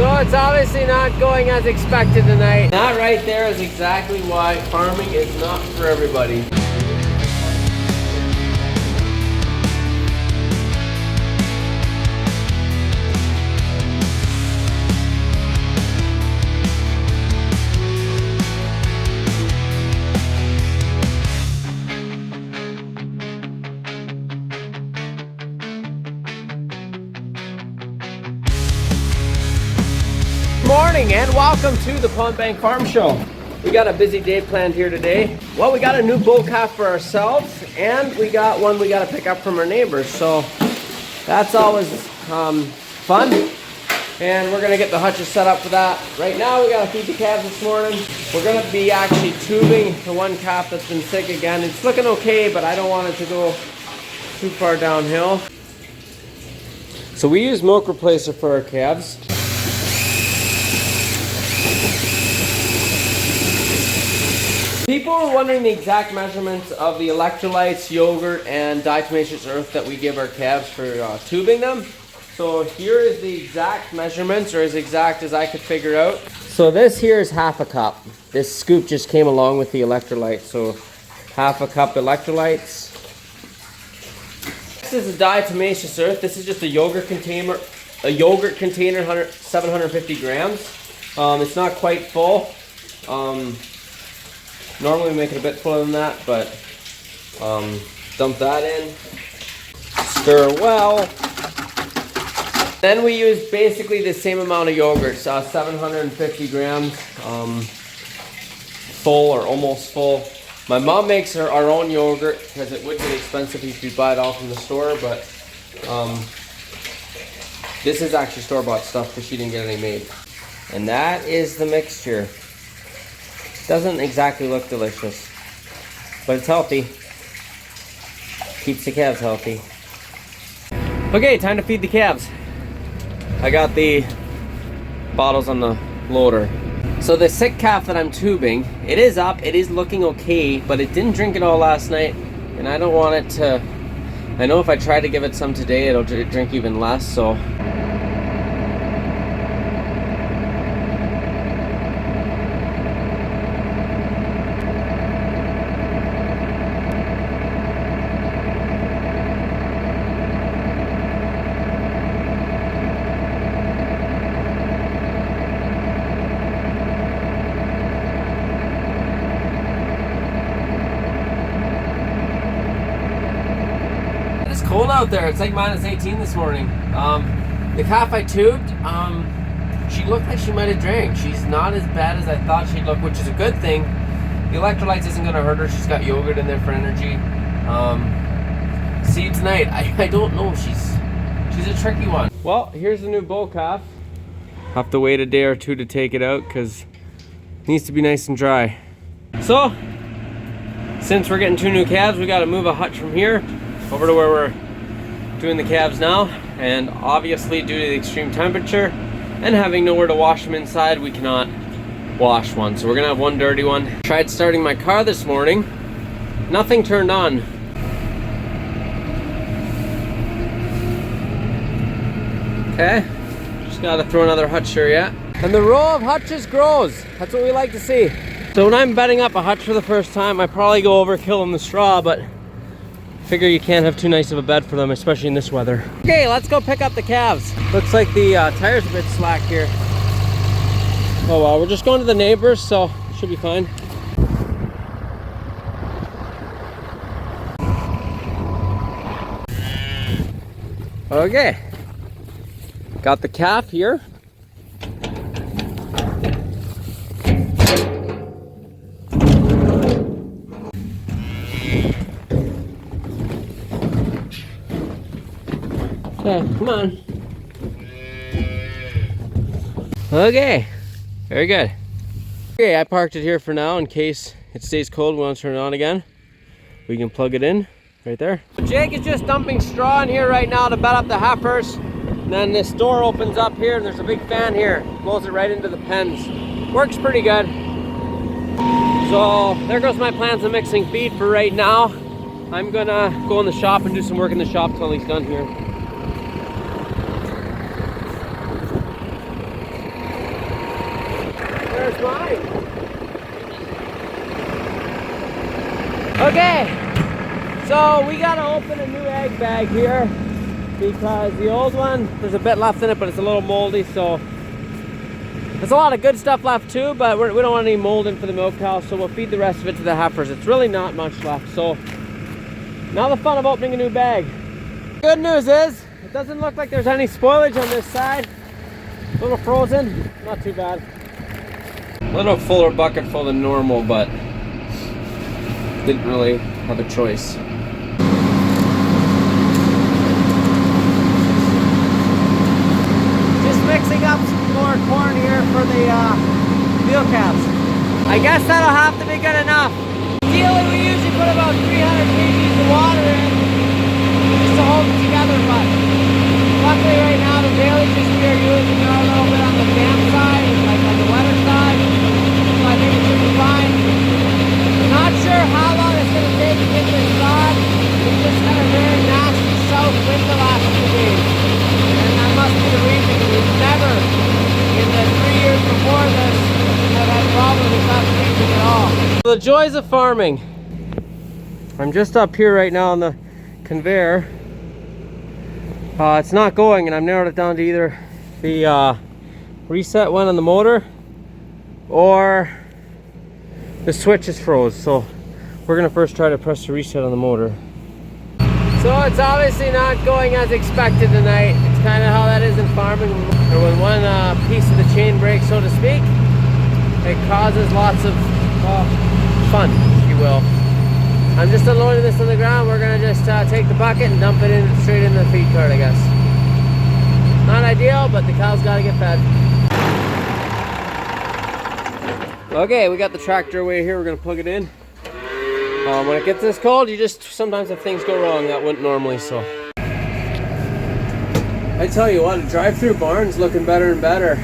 So it's obviously not going as expected tonight. That right there is exactly why farming is not for everybody. Morning and welcome to the Pondbank Farm Show. We got a busy day planned here today. Well, we got a new bull calf for ourselves and we got one we got to pick up from our neighbors. So that's always fun. And we're gonna get the hutches set up for that. Right now we gotta feed the calves this morning. We're gonna be actually tubing the one calf that's been sick again. It's looking okay, but I don't want it to go too far downhill. So we use milk replacer for our calves. People were wondering the exact measurements of the electrolytes, yogurt, and diatomaceous earth that we give our calves for tubing them. So here is the exact measurements, or as exact as I could figure out. So this here is half a cup. This scoop just came along with the electrolytes. So half a cup electrolytes. This is a diatomaceous earth. This is just a yogurt container. 750 grams. It's not quite full. Normally we make it a bit fuller than that, but dump that in, stir well. Then we use basically the same amount of yogurt, so 750 grams, full or almost full. My mom makes our own yogurt because it would get expensive if you buy it all from the store, but this is actually store-bought stuff because she didn't get any made. And that is the mixture. Doesn't exactly look delicious, but it's healthy. Keeps the calves healthy. Okay, time to feed the calves. I got the bottles on the loader. So the sick calf that I'm tubing, it is up, it is looking okay, but it didn't drink it all last night, and I don't want it to, I know if I try to give it some today, it'll drink even less, so. Cold out there. It's like minus 18 this morning. The calf I tubed, she looked like she might have drank. She's not as bad as I thought she'd look, which is a good thing. The electrolytes isn't going to hurt her. She's got yogurt in there for energy. See you tonight. I don't know. She's a tricky one. Well, here's the new bull calf. Have to wait a day or two to take it out because it needs to be nice and dry. So, since we're getting 2 new calves, we got to move a hutch from here over to where we're doing the calves now, and obviously due to the extreme temperature and having nowhere to wash them inside, we cannot wash one, so we're gonna have one dirty one. Tried starting my car this morning, nothing turned on. Okay, just gotta throw another hutch here yet. And the row of hutches grows. That's what we like to see. So when I'm bedding up a hutch for the first time, I probably go overkill on the straw, but figure you can't have too nice of a bed for them, especially in this weather. Okay, let's go pick up the calves. Looks like the tire's a bit slack here. Oh well, we're just going to the neighbors, so it should be fine. Okay, got the calf here. Okay, come on. Okay, very good. Okay, I parked it here for now in case it stays cold. We want to turn it on again. We can plug it in right there. Jake is just dumping straw in here right now to bed up the heifers. And then this door opens up here and there's a big fan here. Blows it right into the pens. Works pretty good. So there goes my plans of mixing feed for right now. I'm gonna go in the shop and do some work in the shop till he's done here. Okay, so we gotta open a new egg bag here because the old one, there's a bit left in it, but it's a little moldy, so there's a lot of good stuff left too, but we don't want any mold in for the milk cow, so we'll feed the rest of it to the heifers. It's really not much left, so now the fun of opening a new bag. Good news is, it doesn't look like there's any spoilage on this side. A little frozen, not too bad. A little fuller bucket full than normal, but didn't really have a choice. Just mixing up some more corn here for the meal calves. I guess that'll have to be good enough. Ideally, we usually put about 300 kgs of water in just to hold it together, but luckily right now the dailies we are using are a little bit on the damp side, like on the wetter side, so I think it should be fine. Not sure how long it's going to take to get this thawed. We just had a very nasty south wind the last 2 days. And that must be the reason, because we've never, in the 3 years before this, have had problems with not freezing at all. The joys of farming. I'm just up here right now on the conveyor. It's not going, and I've narrowed it down to either the reset one on the motor or the switch is froze, so we're gonna first try to press the reset on the motor. So it's obviously not going as expected tonight. It's kind of how that is in farming, or when one piece of the chain breaks, so to speak. It causes lots of fun, if you will. I'm just unloading this on the ground. We're gonna just take the bucket and dump it in straight into the feed cart, I guess. Not ideal, but the cows gotta get fed. Okay, we got the tractor away here. We're gonna plug it in. When it gets this cold, you just sometimes have things go wrong that wouldn't normally, so. I tell you what, a drive-through barn's looking better and better.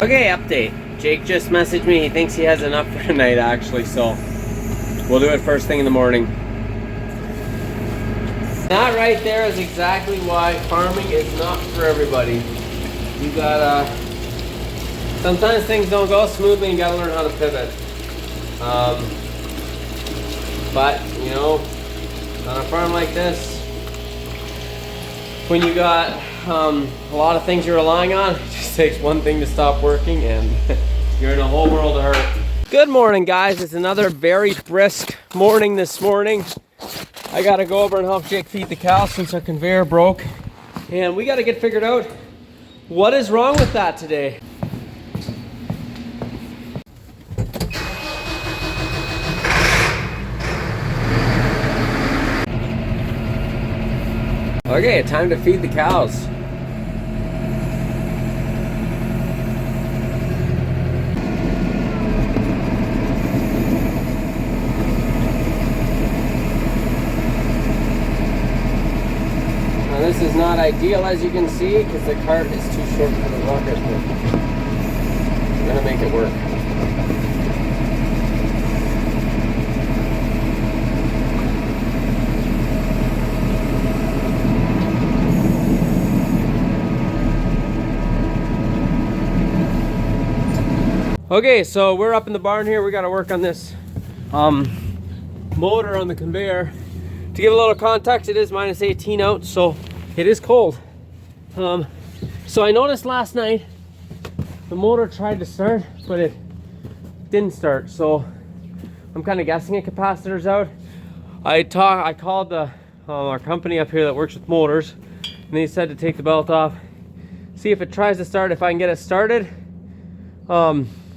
Okay, update. Jake just messaged me. He thinks he has enough for tonight, actually, so we'll do it first thing in the morning. That right there is exactly why farming is not for everybody. You gotta, sometimes things don't go smoothly and you gotta learn how to pivot. But, you know, on a farm like this, when you got a lot of things you're relying on, it just takes one thing to stop working and you're in a whole world of hurt. Good morning, guys. It's another very brisk morning this morning. I gotta go over and help Jake feed the cows since our conveyor broke. And we gotta get figured out what is wrong with that today. Okay, time to feed the cows. Now this is not ideal, as you can see, because the cart is too short for the bucket, but we're gonna make it work. Okay, so we're up in the barn here. We got to work on this motor on the conveyor. To give a little context, it is minus 18 out, so it is cold. So I noticed last night the motor tried to start, but it didn't start. So I'm kind of guessing a capacitor's out. I called our company up here that works with motors, and they said to take the belt off, see if it tries to start. If I can get it started,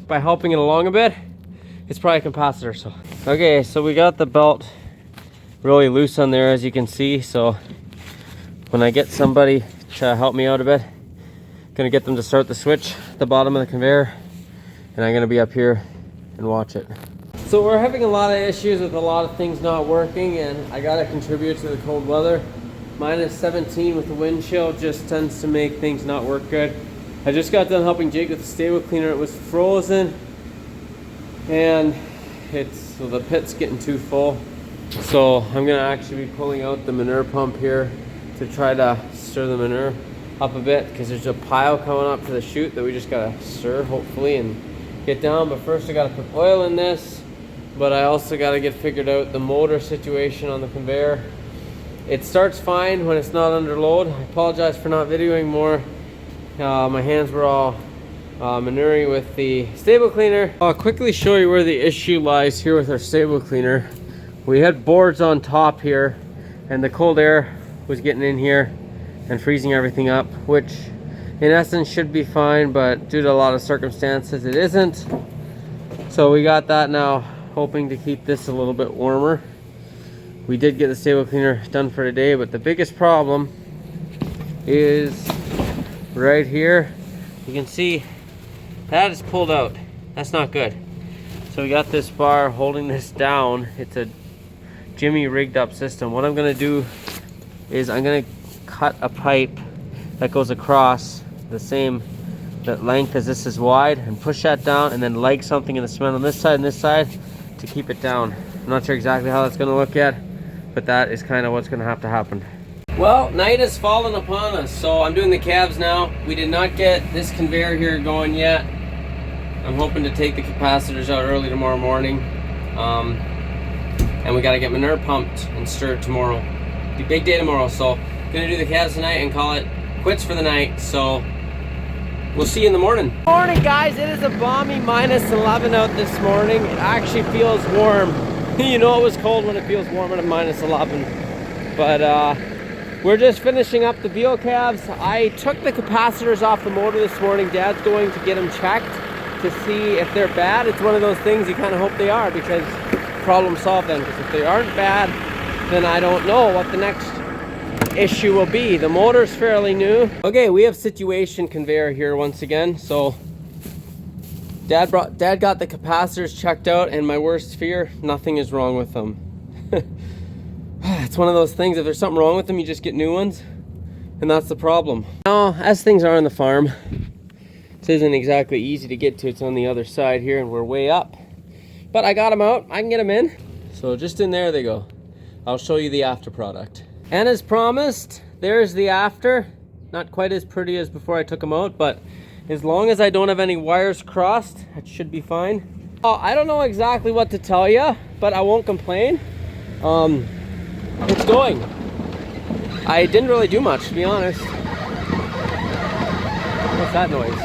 by helping it along a bit, it's probably a capacitor. So okay, so we got the belt really loose on there, as you can see. So when I get somebody to help me out a bit, I'm gonna get them to start the switch at the bottom of the conveyor, and I'm gonna be up here and watch it. So we're having a lot of issues with a lot of things not working, and I gotta contribute to the cold weather. Minus 17 with the wind chill just tends to make things not work good. I just got done helping Jake with the stable cleaner. It was frozen, and so the pit's getting too full. So I'm gonna actually be pulling out the manure pump here to try to stir the manure up a bit, because there's a pile coming up to the chute that we just gotta stir, hopefully, and get down. But first I gotta put oil in this, but I also got to get figured out the motor situation on the conveyor. It starts fine when it's not under load. I apologize for not videoing more. My hands were all manuring with the stable cleaner. I'll quickly show you where the issue lies here with our stable cleaner. We had boards on top here, and the cold air was getting in here and freezing everything up, which in essence should be fine, but due to a lot of circumstances it isn't. So we got that now, hoping to keep this a little bit warmer. We did get the stable cleaner done for today, but the biggest problem is right here. You can see that is pulled out. That's not good. So we got this bar holding this down. It's a Jimmy rigged up system. What I'm gonna do is I'm gonna cut a pipe that goes across the same length as this is wide and push that down, and then leg something in the cement on this side and this side to keep it down. I'm not sure exactly how that's gonna look yet, but that is kind of what's gonna have to happen. Well, night has fallen upon us, so I'm doing the calves now. We did not get this conveyor here going yet. I'm hoping to take the capacitors out early tomorrow morning. And we gotta get manure pumped and stirred tomorrow. Be a big day tomorrow, so gonna do the calves tonight and call it quits for the night. So we'll see you in the morning. Morning, guys. It is a balmy -11 out this morning. It actually feels warm. You know it was cold when it feels warm at a -11. But we're just finishing up the veal calves. I took the capacitors off the motor this morning. Dad's going to get them checked to see if they're bad. It's one of those things you kind of hope they are, because problem solved then. Because if they aren't bad, then I don't know what the next issue will be. The motor's fairly new. Okay, we have situation conveyor here once again. So Dad got the capacitors checked out, and my worst fear, nothing is wrong with them. It's one of those things, if there's something wrong with them, you just get new ones, and that's the problem. Now, as things are on the farm, this isn't exactly easy to get to. It's on the other side here, and we're way up. But I got them out. I can get them in. So just in there they go. I'll show you the after product. And as promised, there's the after. Not quite as pretty as before I took them out, but as long as I don't have any wires crossed, it should be fine. I don't know exactly what to tell you, but I won't complain. It's going. I didn't really do much, to be honest. What's that noise?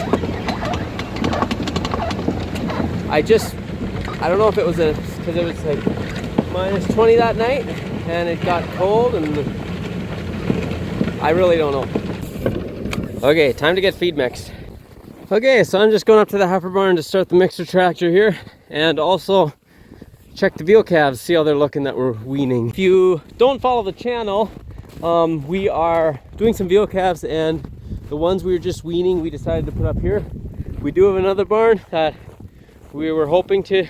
I don't know if it was because it was like -20 that night and it got cold, and I really don't know. Okay, time to get feed mixed. Okay, so I'm just going up to the heifer barn to start the mixer tractor here, and also check the veal calves, see how they're looking that we're weaning. If you don't follow the channel, we are doing some veal calves, and the ones we were just weaning, we decided to put up here. We do have another barn that we were hoping to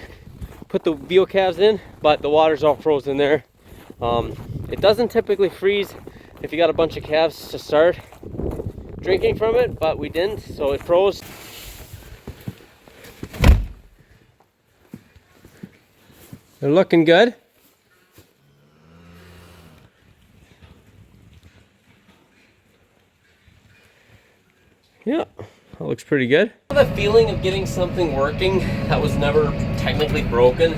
put the veal calves in, but the water's all frozen there. It doesn't typically freeze if you got a bunch of calves to start drinking from it, but we didn't, so it froze. They're looking good. Yeah, that looks pretty good. The feeling of getting something working that was never technically broken,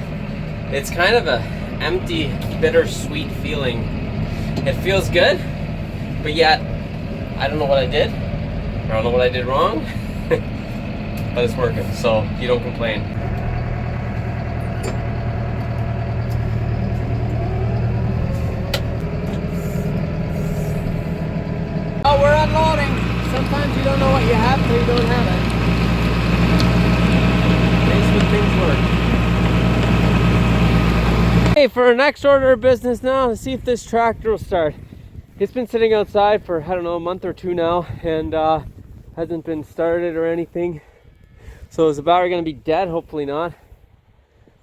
it's kind of a empty, bittersweet feeling. It feels good, but yet I don't know what I did. I don't know what I did wrong, but it's working, so you don't complain. Oh, we're unloading. Sometimes you don't know what you have until you don't have it. Basically, things work. Hey, for our next order of business now, let's see if this tractor will start. It's been sitting outside for, I don't know, a month or two now, and hasn't been started or anything. So is the battery going to be dead? Hopefully not.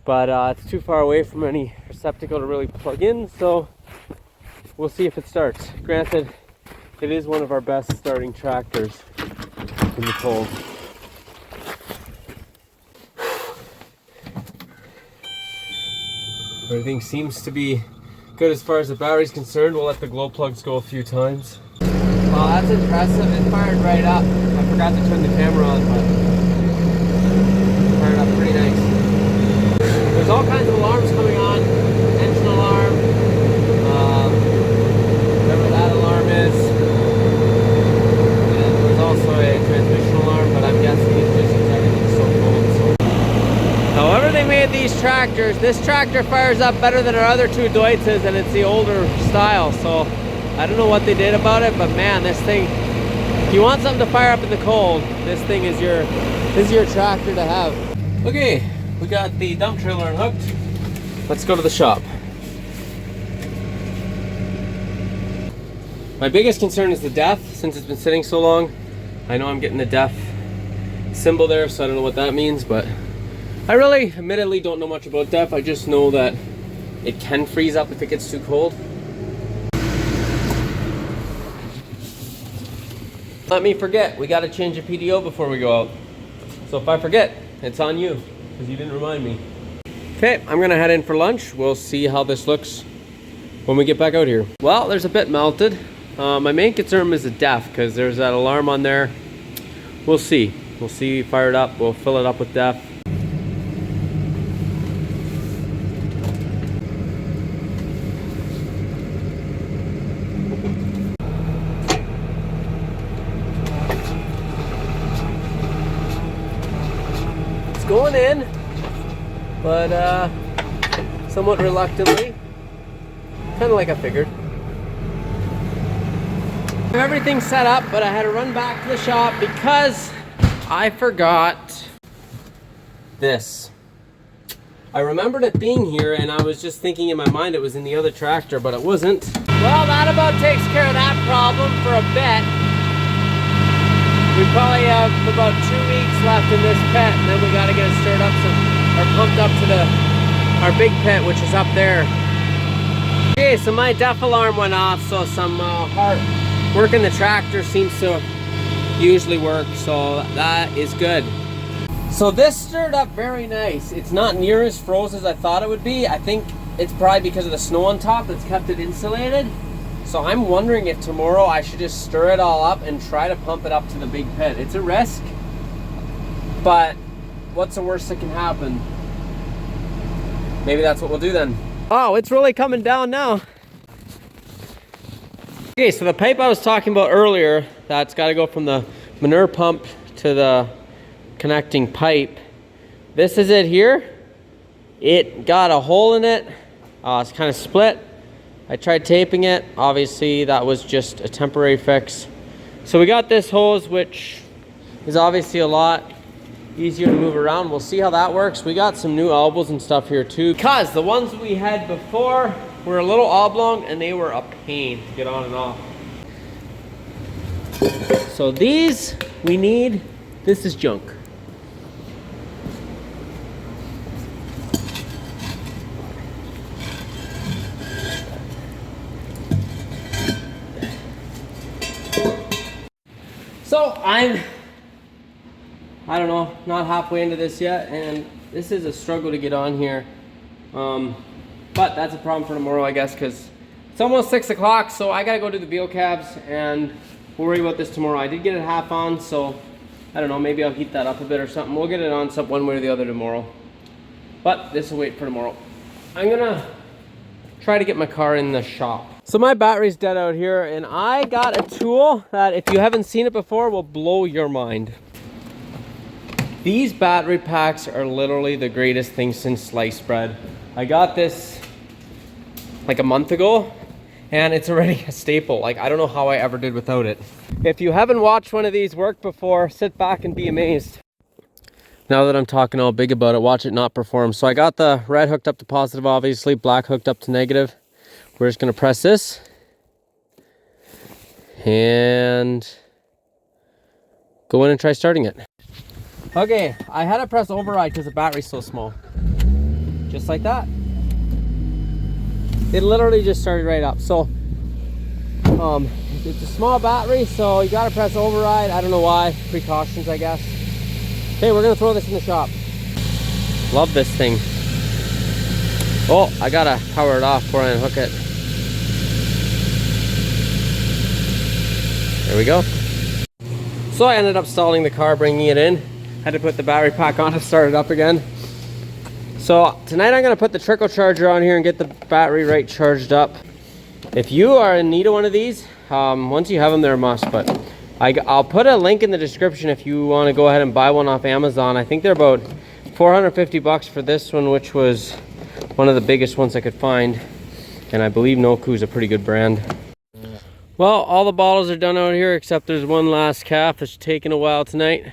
But it's too far away from any receptacle to really plug in, so we'll see if it starts. Granted, it is one of our best starting tractors in the cold. Everything seems to be good as far as the battery's concerned. We'll let the glow plugs go a few times. Well, that's impressive. It fired right up. I forgot to turn the camera on, but it fired up pretty nice. There's all kinds of alarms coming on. Engine alarm, whatever that alarm is. And there's also a transmission alarm, but I'm guessing it's just because everything's so cold. So. However they made these tractors, this tractor fires up better than our other two Deutzes, and it's the older style. So I don't know what they did about it, but man, this thing, if you want something to fire up in the cold, this thing is your tractor to have. Okay, we got the dump trailer unhooked. Let's go to the shop. My biggest concern is the DEF, since it's been sitting so long. I know I'm getting the DEF symbol there, so I don't know what that means, but I really, admittedly, don't know much about DEF. I just know that it can freeze up if it gets too cold. Let me forget, we gotta change a PDO before we go out. So if I forget, it's on you, because you didn't remind me. Okay, I'm gonna head in for lunch. We'll see how this looks when we get back out here. Well, there's a bit melted. My main concern is the DEF, because there's that alarm on there. We'll see. We'll see, fire it up, we'll fill it up with DEF. Going in, but somewhat reluctantly, kind of like I figured. Everything's set up, but I had to run back to the shop because I forgot this. I remembered it being here, and I was just thinking in my mind it was in the other tractor, but it wasn't. Well, that about takes care of that problem for a bit. We probably have about 2 weeks left in this pit, and then we got to get it stirred up or pumped up to our big pit, which is up there. Okay, so my DEF alarm went off, so some hard work in the tractor seems to usually work, so that is good. So this stirred up very nice. It's not near as froze as I thought it would be. I think it's probably because of the snow on top that's kept it insulated. So I'm wondering if tomorrow I should just stir it all up and try to pump it up to the big pit. It's a risk, but what's the worst that can happen? Maybe that's what we'll do then. Oh, it's really coming down now. Okay, so the pipe I was talking about earlier, that's got to go from the manure pump to the connecting pipe. This is it here. It got a hole in it. It's kind of split. I tried taping it. Obviously, that was just a temporary fix. So we got this hose, which is obviously a lot easier to move around. We'll see how that works. We got some new elbows and stuff here too, because the ones we had before were a little oblong and they were a pain to get on and off. So these we need. This is junk. So I don't know, not halfway into this yet, and this is a struggle to get on here. But that's a problem for tomorrow, I guess, because it's almost 6 o'clock, so I gotta go do the Beal cabs, and we'll worry about this tomorrow. I did get it half on, so I don't know, maybe I'll heat that up a bit or something. We'll get it on one way or the other tomorrow. But this will wait for tomorrow. I'm gonna try to get my car in the shop. So my battery's dead out here, and I got a tool that, if you haven't seen it before, will blow your mind. These battery packs are literally the greatest thing since sliced bread. I got this like a month ago, and it's already a staple. Like, I don't know how I ever did without it. If you haven't watched one of these work before, sit back and be amazed. Now that I'm talking all big about it, watch it not perform. So I got the red hooked up to positive, obviously, black hooked up to negative. We're just gonna press this and go in and try starting it. Okay, I had to press override because the battery's so small. Just like that. It literally just started right up. So it's a small battery, so you gotta press override. I don't know why, precautions, I guess. Okay, we're gonna throw this in the shop. Love this thing. Oh, I gotta power it off before I unhook it. There we go. So I ended up stalling the car, bringing it in. Had to put the battery pack on to start it up again. So tonight I'm gonna put the trickle charger on here and get the battery right charged up. If you are in need of one of these, once you have them, they're a must, but I'll put a link in the description if you want to go ahead and buy one off Amazon. I think they're about 450 bucks for this one, which was one of the biggest ones I could find. And I believe Noku is a pretty good brand. Well, all the bottles are done out here except there's one last calf that's taking a while tonight.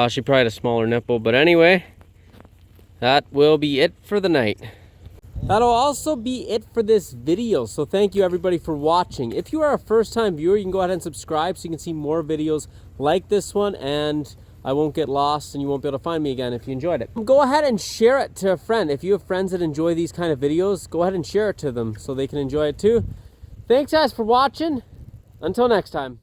She probably had a smaller nipple, but anyway, that will be it for the night. That'll also be it for this video. So thank you everybody for watching. If you are a first-time viewer, you can go ahead and subscribe so you can see more videos like this one, and I won't get lost and you won't be able to find me again if you enjoyed it. Go ahead and share it to a friend. If you have friends that enjoy these kind of videos, go ahead and share it to them so they can enjoy it too. Thanks guys for watching. Until next time.